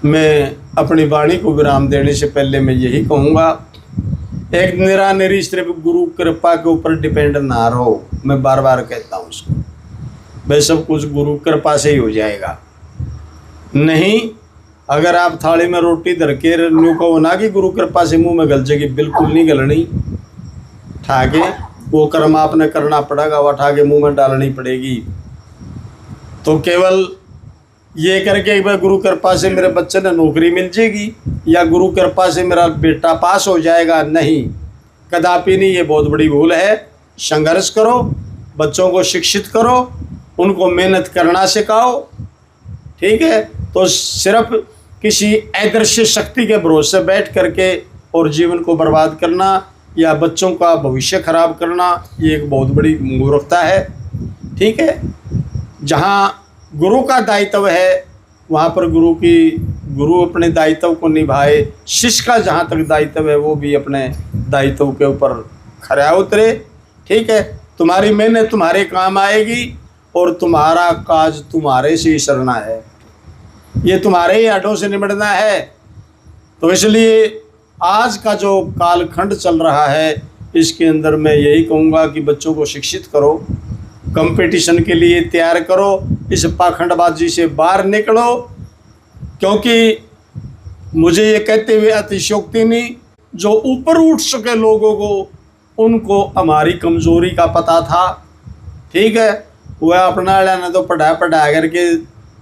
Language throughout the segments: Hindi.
मैं अपनी वाणी को विराम देने से पहले मैं यही कहूँगा, एक निरानिरी सिर्फ गुरु कृपा के ऊपर डिपेंड ना रहो। मैं बार बार कहता हूँ उसको, भाई सब कुछ गुरु कृपा से ही हो जाएगा। नहीं, अगर आप थाली में रोटी धर के न्यू कहो ना कि गुरु कृपा से मुंह में गल जाएगी, बिल्कुल नहीं गलनी। ठाके वो कर्म आपने करना पड़ेगा, वह ठाके मुंह में डालनी पड़ेगी। तो केवल ये करके एक बार गुरु कृपा से मेरे बच्चे ने नौकरी मिल जाएगी या गुरु कृपा से मेरा बेटा पास हो जाएगा, नहीं, कदापि नहीं। ये बहुत बड़ी भूल है। संघर्ष करो, बच्चों को शिक्षित करो, उनको मेहनत करना सिखाओ, ठीक है। तो सिर्फ किसी अदृश्य शक्ति के भरोसे बैठ करके और जीवन को बर्बाद करना या बच्चों का भविष्य खराब करना, ये एक बहुत बड़ी मूर्खता है, ठीक है। जहाँ गुरु का दायित्व है वहाँ पर गुरु अपने दायित्व को निभाए। शिष्य का जहाँ तक दायित्व है वो भी अपने दायित्व के ऊपर खरा उतरे, ठीक है। तुम्हारी मेहनत तुम्हारे काम आएगी और तुम्हारा काज तुम्हारे से ही सरना है, ये तुम्हारे ही हाथों से निपटना है। तो इसलिए आज का जो कालखंड चल रहा है इसके अंदर मैं यही कहूँगा कि बच्चों को शिक्षित करो, कंपटीशन के लिए तैयार करो, इस पाखंडबाजी से बाहर निकलो। क्योंकि मुझे ये कहते हुए अतिशयोक्ति नहीं, जो ऊपर उठ सके लोगों को उनको हमारी कमज़ोरी का पता था, ठीक है। वह अपना लेना तो पढ़ा करके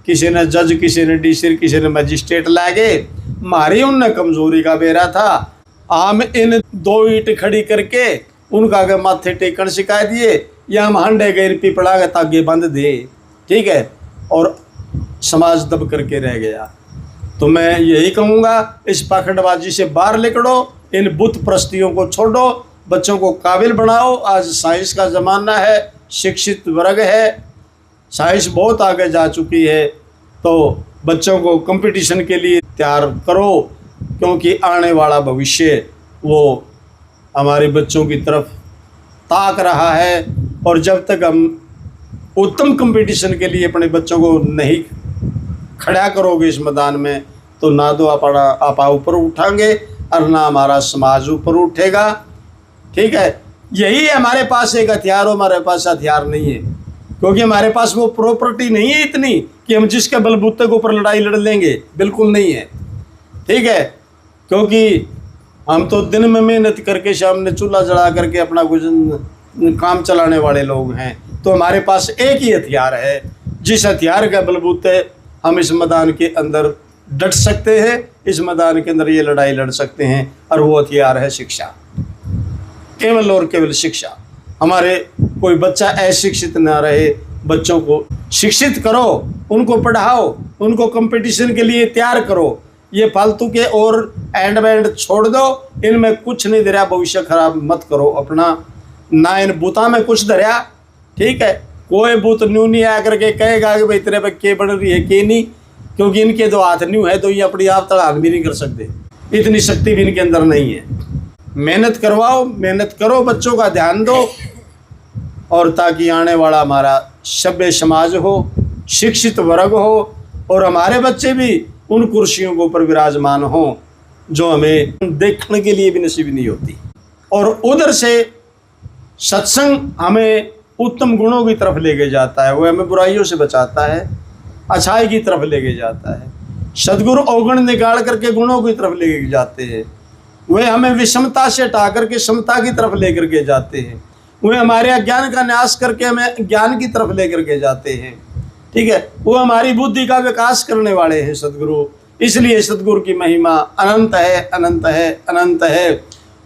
किसी ने जज, किसी ने डीसी, किसी ने मजिस्ट्रेट लागे, हमारी उनने कमज़ोरी का बेरा था। हम इन दो ईंट खड़ी करके उनका आगे माथे टेकन सिखा दिए या हम हंडे गए पिपड़ा के तागे बंद दे, ठीक है, और समाज दब करके रह गया। तो मैं यही कहूँगा, इस पाखंडबाजी से बाहर निकलो, इन बुत प्रस्तियों को छोड़ो, बच्चों को काबिल बनाओ। आज साइंस का ज़माना है, शिक्षित वर्ग है, साइंस बहुत आगे जा चुकी है। तो बच्चों को कंपटीशन के लिए तैयार करो, क्योंकि आने वाला भविष्य वो हमारे बच्चों की तरफ ताक रहा है। और जब तक हम उत्तम कंपटीशन के लिए अपने बच्चों को नहीं खड़ा करोगे इस मैदान में, तो ना तो आप ऊपर उठाएंगे और ना हमारा समाज ऊपर उठेगा, ठीक है। यही हमारे पास एक हथियार हो, हमारे पास हथियार नहीं है, क्योंकि हमारे पास वो प्रॉपर्टी नहीं है इतनी कि हम जिसके बलबूते के ऊपर लड़ाई लड़ लेंगे, बिल्कुल नहीं है, ठीक है। क्योंकि हम तो दिन में मेहनत करके शाम में चूल्हा जला करके अपना कुछ काम चलाने वाले लोग हैं। तो हमारे पास एक ही हथियार है, जिस हथियार के बलबूते हम इस मैदान के अंदर डट सकते हैं, इस मैदान के अंदर ये लड़ाई लड़ सकते हैं, और वो हथियार है शिक्षा, केवल और केवल शिक्षा। हमारे कोई बच्चा अशिक्षित ना रहे, बच्चों को शिक्षित करो, उनको पढ़ाओ, उनको कंपटीशन के लिए तैयार करो। ये फालतू के और एंड बैंड छोड़ दो, इनमें कुछ नहीं धरा, भविष्य खराब मत करो अपना, ना इन बूता में कुछ धरा, ठीक है। कोई बूत न्यू नहीं आकर के कहेगा कि भाई तेरे पे के बन रही है के नहीं, क्योंकि इनके दो हाथ न्यू है तो ये अपनी आप तड़ान भी नहीं कर सकते, इतनी शक्ति भी इनके अंदर नहीं है। मेहनत करवाओ, मेहनत करो, बच्चों का ध्यान दो, और ताकि आने वाला हमारा सभ्य समाज हो, शिक्षित वर्ग हो, और हमारे बच्चे भी उन कुर्सियों के ऊपर विराजमान हों जो हमें देखने के लिए भी नसीब नहीं होती। और उधर से सत्संग हमें उत्तम गुणों की तरफ लेके जाता है, वह हमें बुराइयों से बचाता है, अच्छाई की तरफ लेके जाता है। सद्गुरु अवगुण निकाल करके गुणों की तरफ लेके जाते हैं, वे हमें विषमता से हटा करके समता की तरफ लेकर के जाते हैं, वे हमारे अज्ञान का नाश करके हमें ज्ञान की तरफ लेकर के जाते हैं, ठीक है। वो हमारी बुद्धि का विकास करने वाले हैं सद्गुरु। इसलिए सद्गुरु की महिमा अनंत है, अनंत है, अनंत है।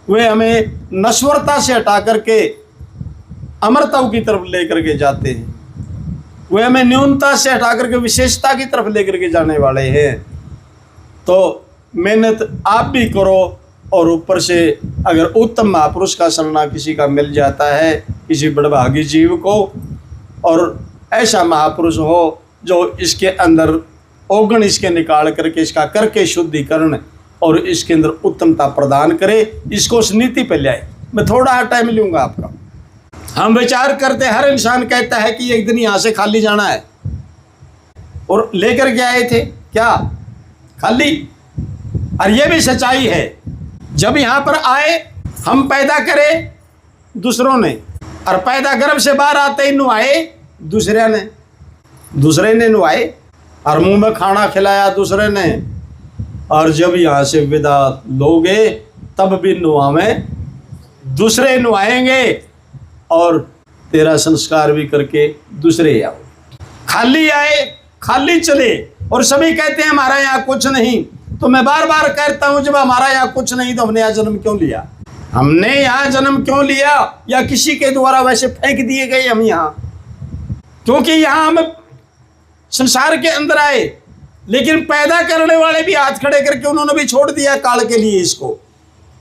वे हमें नश्वरता से हटा करके अमरता की तरफ लेकर के जाते हैं, वे हमें न्यूनता से हटा करके विशेषता की तरफ लेकर के जाने वाले हैं। तो मेहनत आप भी करो, और ऊपर से अगर उत्तम महापुरुष का शरणा किसी का मिल जाता है, किसी बड़भागी जीव को, और ऐसा महापुरुष हो जो इसके अंदर अवगुण इसके निकाल करके इसका करके शुद्धिकरण और इसके अंदर उत्तमता प्रदान करे, इसको उस नीति पर ले आए। मैं थोड़ा टाइम लूँगा आपका। हम विचार करते, हर इंसान कहता है कि एक दिन यहाँ से खाली जाना है, और लेकर के आए थे क्या? खाली। और ये भी सच्चाई है, जब यहाँ पर आए हम पैदा करे दूसरों ने, और पैदा गर्भ से बाहर आते ही नुआए दूसरे ने नुआए, और मुंह में खाना खिलाया दूसरे ने, और जब यहाँ से विदा लोगे तब भी नुआवें दूसरे नुआएंगे, और तेरा संस्कार भी करके दूसरे आओ। खाली आए खाली चले, और सभी कहते हैं हमारा यहाँ कुछ नहीं। तो मैं बार बार कहता हूं, जब हमारा यहाँ कुछ नहीं तो हमने यहाँ जन्म क्यों लिया? हमने यहाँ जन्म क्यों लिया? या किसी के द्वारा वैसे फेंक दिए गए हम यहाँ? क्योंकि यहाँ हम संसार के अंदर आए, लेकिन पैदा करने वाले भी हाथ खड़े करके उन्होंने भी छोड़ दिया काल के लिए इसको।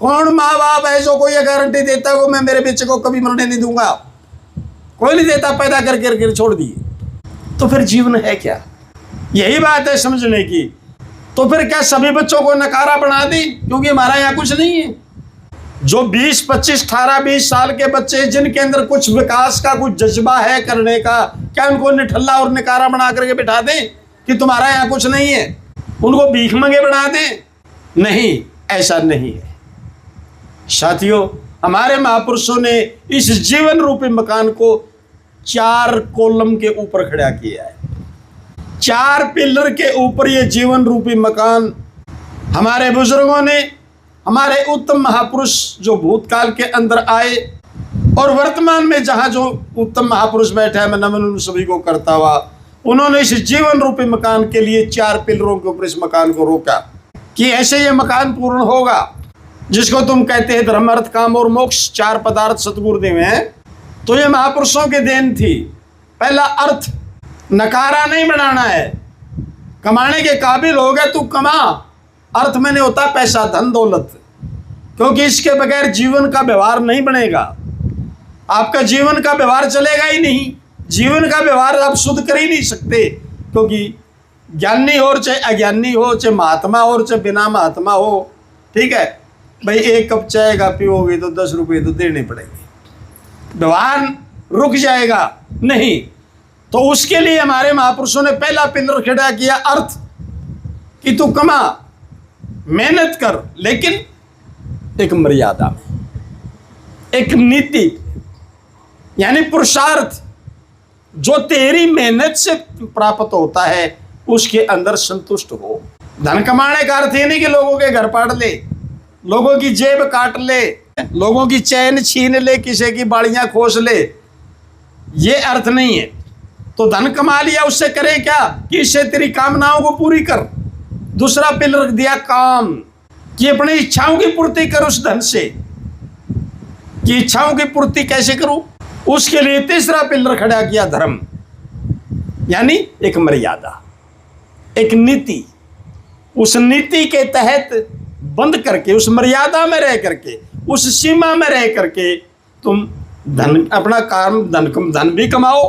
कौन माँ बाप है जो कोई ये गारंटी देता है वो मैं मेरे बच्चे को कभी मरने नहीं दूंगा? कोई नहीं देता, पैदा करके छोड़ दिए। तो फिर जीवन है क्या? यही बात है समझने की। तो फिर क्या सभी बच्चों को नकारा बना दी क्योंकि हमारा यहाँ कुछ नहीं है? जो 20, 25, 18, 20 साल के बच्चे जिनके अंदर कुछ विकास का कुछ जज्बा है करने का, क्या उनको निठल्ला और नकारा बना करके बिठा दें कि तुम्हारा यहाँ कुछ नहीं है? उनको भीख मंगे बना दें? नहीं, ऐसा नहीं है साथियों। हमारे महापुरुषों ने इस जीवन रूपी मकान को 4 कॉलम के ऊपर खड़ा किया है। 4 पिलर के ऊपर ये जीवन रूपी मकान हमारे बुजुर्गों ने, हमारे उत्तम महापुरुष जो भूतकाल के अंदर आए और वर्तमान में जहाँ जो उत्तम महापुरुष बैठे हैं, मैं नमन उन सभी को करता हुआ, उन्होंने इस जीवन रूपी मकान के लिए 4 पिलरों के ऊपर इस मकान को रोका कि ऐसे ये मकान पूर्ण होगा, जिसको तुम कहते हैं धर्म अर्थ काम और मोक्ष 4 पदार्थ सतगुरुदेव हैं। तो ये महापुरुषों की देन थी। पहला अर्थ, नकारा नहीं बनाना है। कमाने के काबिल हो गया तू कमा। अर्थ में नहीं होता पैसा धन दौलत, क्योंकि इसके बगैर जीवन का व्यवहार नहीं बनेगा। आपका जीवन का व्यवहार चलेगा ही नहीं। जीवन का व्यवहार आप शुद्ध कर ही नहीं सकते, क्योंकि ज्ञानी हो चाहे अज्ञानी हो, चाहे महात्मा हो चाहे बिना महात्मा हो, ठीक है भाई, 1 कप चाय का पियोगे तो 10 रुपये तो देने पड़ेंगे। व्यवहार रुक जाएगा नहीं। तो उसके लिए हमारे महापुरुषों ने पहला पिलर खड़ा किया अर्थ, कि तू कमा, मेहनत कर, लेकिन एक मर्यादा में, एक नीति, यानी पुरुषार्थ जो तेरी मेहनत से प्राप्त होता है उसके अंदर संतुष्ट हो। धन कमाने का अर्थ ये नहीं कि लोगों के घर पाड़ ले, लोगों की जेब काट ले, लोगों की चैन छीन ले, किसी की बाड़ियां खोस ले, ये अर्थ नहीं है। तो धन कमा लिया, उससे करे क्या कि इससे तेरी कामनाओं को पूरी कर। दूसरा पिलर दिया काम, कि अपनी इच्छाओं की पूर्ति कर उस धन से। कि इच्छाओं की पूर्ति कैसे करूं, उसके लिए तीसरा पिलर खड़ा किया धर्म, यानी एक मर्यादा, एक नीति। उस नीति के तहत बंद करके, उस मर्यादा में रह करके, उस सीमा में रह करके तुम धन, अपना काम धन भी कमाओ,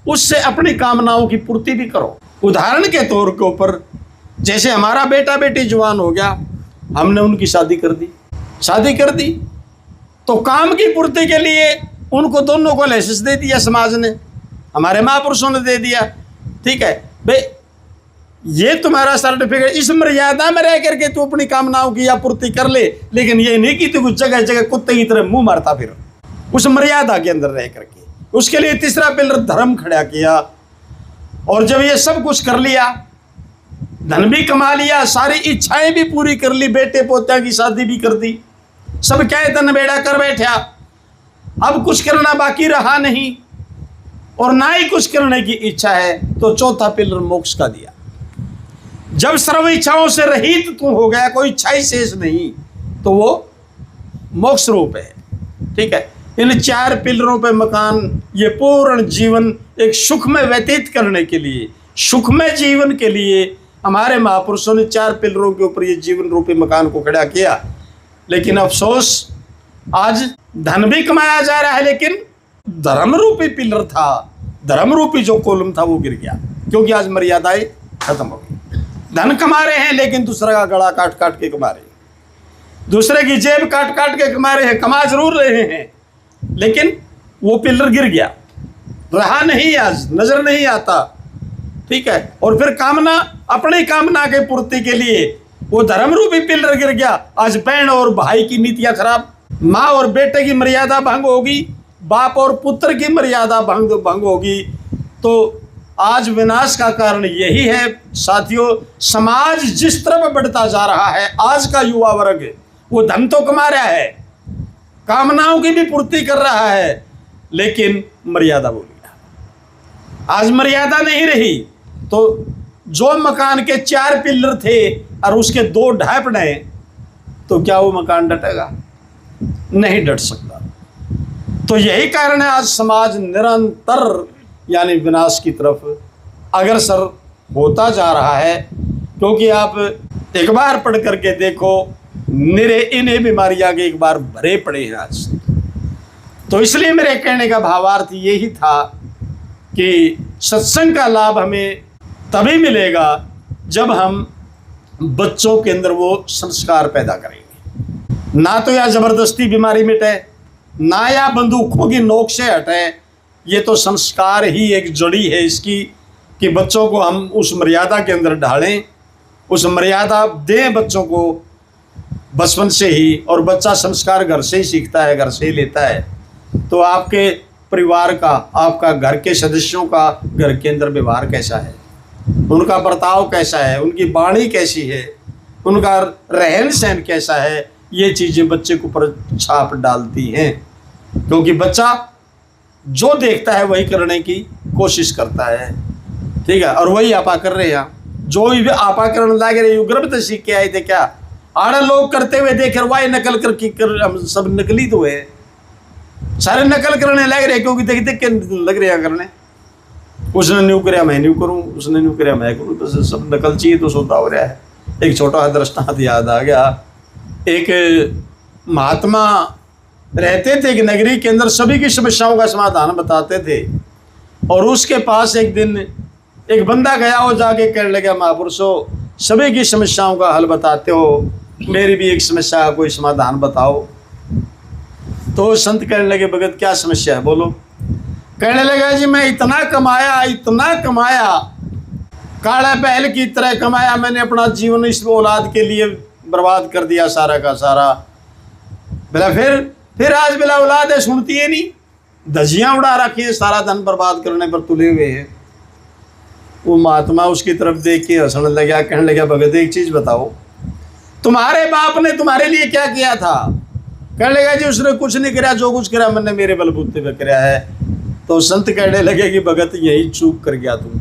उससे अपनी कामनाओं की पूर्ति भी करो। उदाहरण के तौर के ऊपर, जैसे हमारा बेटा बेटी जवान हो गया, हमने उनकी शादी कर दी, तो काम की पूर्ति के लिए उनको दोनों को लाइसेंस दे दिया समाज ने, हमारे महापुरुषों ने दे दिया। ठीक है भाई, ये तुम्हारा सर्टिफिकेट, इस मर्यादा में रह करके तू अपनी कामनाओं की आपूर्ति कर ले, लेकिन ये नहीं कि तू जगह जगह कुत्ते की तरह मुंह मारता फिर, उस मर्यादा के अंदर रह करके। उसके लिए तीसरा पिलर धर्म खड़ा किया। और जब ये सब कुछ कर लिया, धन भी कमा लिया, सारी इच्छाएं भी पूरी कर ली, बेटे पोत्या की शादी भी कर दी, सब क्या धन बेड़ा कर बैठा, अब कुछ करना बाकी रहा नहीं और ना ही कुछ करने की इच्छा है, तो चौथा पिलर मोक्ष का दिया। जब सर्व इच्छाओं से रहित तू हो गया, कोई इच्छा ही शेष नहीं, तो वो मोक्ष रूप है। ठीक है, इन 4 पिलरों पे मकान, ये पूर्ण जीवन एक सुख में व्यतीत करने के लिए, सुखमय जीवन के लिए हमारे महापुरुषों ने 4 पिलरों के ऊपर ये जीवन रूपी मकान को खड़ा किया। लेकिन अफसोस, आज धन भी कमाया जा रहा है, लेकिन धर्म रूपी पिलर था, धर्म रूपी जो कॉलम था वो गिर गया, क्योंकि आज मर्यादाएं खत्म हो गई। धन कमा रहे हैं, लेकिन दूसरे का गला काट काट के कमा रहे हैं, दूसरे की जेब काट काट के कमा रहे हैं। कमा जरूर रहे हैं, लेकिन वो पिलर गिर गया, रहा नहीं, आज नजर नहीं आता। ठीक है। और फिर कामना, अपनी कामना के पूर्ति के लिए वो धर्म रूपी पिलर गिर गया। आज बहन और भाई की नीतियां खराब, माँ और बेटे की मर्यादा भंग होगी, बाप और पुत्र की मर्यादा भंग होगी। तो आज विनाश का कारण यही है साथियों। समाज जिस तरफ बढ़ता जा रहा है, आज का युवा वर्ग वो धन तो कमा रहा है, कामनाओं की भी पूर्ति कर रहा है, लेकिन मर्यादा भूल गया। आज मर्यादा नहीं रही तो जो मकान के 4 पिलर थे और उसके 2 ढह पड़े, तो क्या वो मकान डटेगा? नहीं डट सकता। तो यही कारण है आज समाज निरंतर यानी विनाश की तरफ अग्रसर होता जा रहा है। क्योंकि आप एक बार पढ़ करके देखो, निरे इन्हें बीमारियां के एक बार भरे पड़े हैं आज। तो इसलिए मेरे कहने का भावार्थ यही था कि सत्संग का लाभ हमें तभी मिलेगा जब हम बच्चों के अंदर वो संस्कार पैदा करेंगे। ना तो या जबरदस्ती बीमारी मिटे, ना या बंदूकों की नोक से हटे। ये तो संस्कार ही एक जड़ी है इसकी कि बच्चों को हम उस मर्यादा के अंदर ढालें, उस मर्यादा दें बच्चों को बचपन से ही। और बच्चा संस्कार घर से ही सीखता है, घर से ही लेता है। तो आपके परिवार का, आपका घर के सदस्यों का घर के अंदर व्यवहार कैसा है, उनका बर्ताव कैसा है, उनकी वाणी कैसी है, उनका रहन सहन कैसा है, ये चीज़ें बच्चे के ऊपर छाप डालती हैं। क्योंकि बच्चा जो देखता है वही करने की कोशिश करता है, ठीक है। और वही आपा कर रहे हैं, जो भी आपा करने लग रहे गर्भ तो सीख के आए थे क्या? आड़े लोग करते हुए देख वाई नकल कर हम सब नकली तो है, सारे नकल करने लग रहे क्योंकि देख देख के लग रहे हैं करने। उसने न्यू कराया मैं न्यू करूँ, उसने न्यू कराया मैं करूँ, तो सब नकल चाहिए तो सोता हो रहा है। एक छोटा दृष्टांत याद आ गया। एक महात्मा रहते थे कि नगरी के अंदर सभी की समस्याओं का समाधान बताते थे। और उसके पास एक दिन एक बंदा गया, वो जाके कहने लगा, महापुरुषों सभी की समस्याओं का हल बताते हो, मेरी भी एक समस्या का कोई समाधान बताओ। तो संत कहने लगे, भगत क्या समस्या है बोलो। कहने लगा, जी मैं इतना कमाया, काला बैल की तरह कमाया, मैंने अपना जीवन इस औलाद के लिए बर्बाद कर दिया सारा का सारा। बोला फिर आज बिला औलाद है, सुनती है नहीं, धजियां उड़ा रखी है, सारा धन बर्बाद करने पर तुले हुए हैं। वो महात्मा उसकी तरफ देख के हंसने लगा, कहने लगा, भगत एक चीज बताओ, तुम्हारे बाप ने तुम्हारे लिए क्या किया था? कहने लगा, जी उसने कुछ नहीं किया, जो कुछ किया मैंने मेरे बलबूते पे किया है। तो संत कहने लगे कि भगत यही चूक कर गया तुम।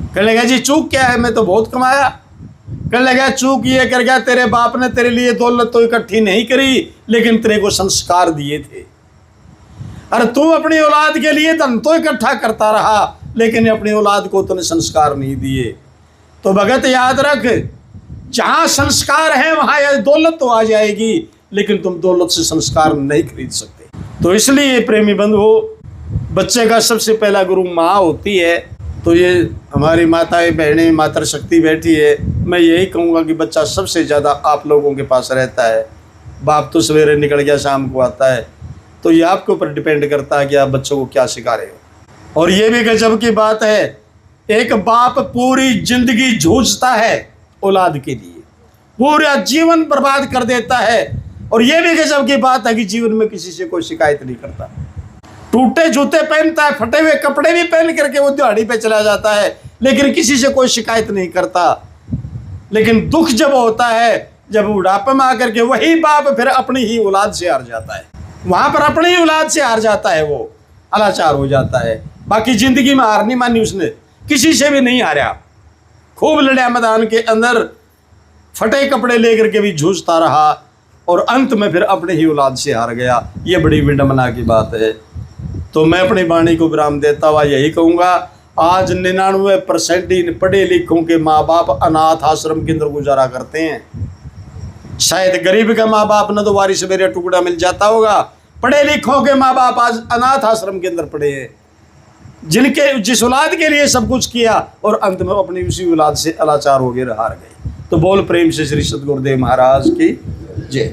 कहने लगा, जी चूक क्या है, मैं तो बहुत कमाया। कहने लगा, चूक ये कर गया, तेरे बाप ने तेरे लिए दौलत तो इकट्ठी नहीं करी, लेकिन तेरे को संस्कार दिए थे। अरे तू अपनी औलाद के लिए धन तो इकट्ठा करता रहा, लेकिन अपनी औलाद को तूने संस्कार नहीं दिए। तो भगत याद रख, जहां संस्कार है वहां यह दौलत तो आ जाएगी, लेकिन तुम दौलत से संस्कार नहीं खरीद सकते। तो इसलिए प्रेमी बंधुओं, बच्चे का सबसे पहला गुरु माँ होती है। तो ये हमारी माताएं बहनें मातृशक्ति बैठी है, मैं यही कहूँगा कि बच्चा सबसे ज़्यादा आप लोगों के पास रहता है। बाप तो सवेरे निकल गया शाम को आता है, तो ये आपके ऊपर डिपेंड करता है कि आप बच्चों को क्या सिखा रहे हो। और ये भी गजब की बात है, एक बाप पूरी जिंदगी जूझता है औलाद के लिए, पूरा जीवन बर्बाद कर देता है। और ये भी गजब की बात है कि जीवन में किसी से कोई शिकायत नहीं करता। टूटे जूते पहनता है, फटे हुए कपड़े भी पहन करके वो दिहाड़ी पे चला जाता है, लेकिन किसी से कोई शिकायत नहीं करता। लेकिन दुख जब होता है, जब बुढ़ापे में आकर के वही बाप फिर अपनी ही औलाद से हार जाता है, वहां पर अपनी ही औलाद से हार जाता है, वो अलाचार हो जाता है। बाकी जिंदगी में हार नहीं मानी उसने, किसी से भी नहीं हारा, खूब लड़ाई मैदान के अंदर, फटे कपड़े लेकर के भी जूझता रहा, और अंत में फिर अपने ही औलाद से हार गया। ये बड़ी विडंबना की बात है। तो मैं अपनी वाणी को विराम देता हुआ यही कहूँगा, आज 99% ही पढ़े लिखों के माँ बाप अनाथ आश्रम के अंदर गुजारा करते हैं। शायद गरीब का माँ बाप न तो वारिस मेरा टुकड़ा मिल जाता होगा, पढ़े लिखों के माँ बाप आज अनाथ आश्रम के अंदर पड़े हैं, जिस औलाद के लिए सब कुछ किया और अंत में अपनी उसी औलाद से अलाचार हो गए, हार गए। तो बोल प्रेम से श्री सद्गुरुदेव महाराज की जय।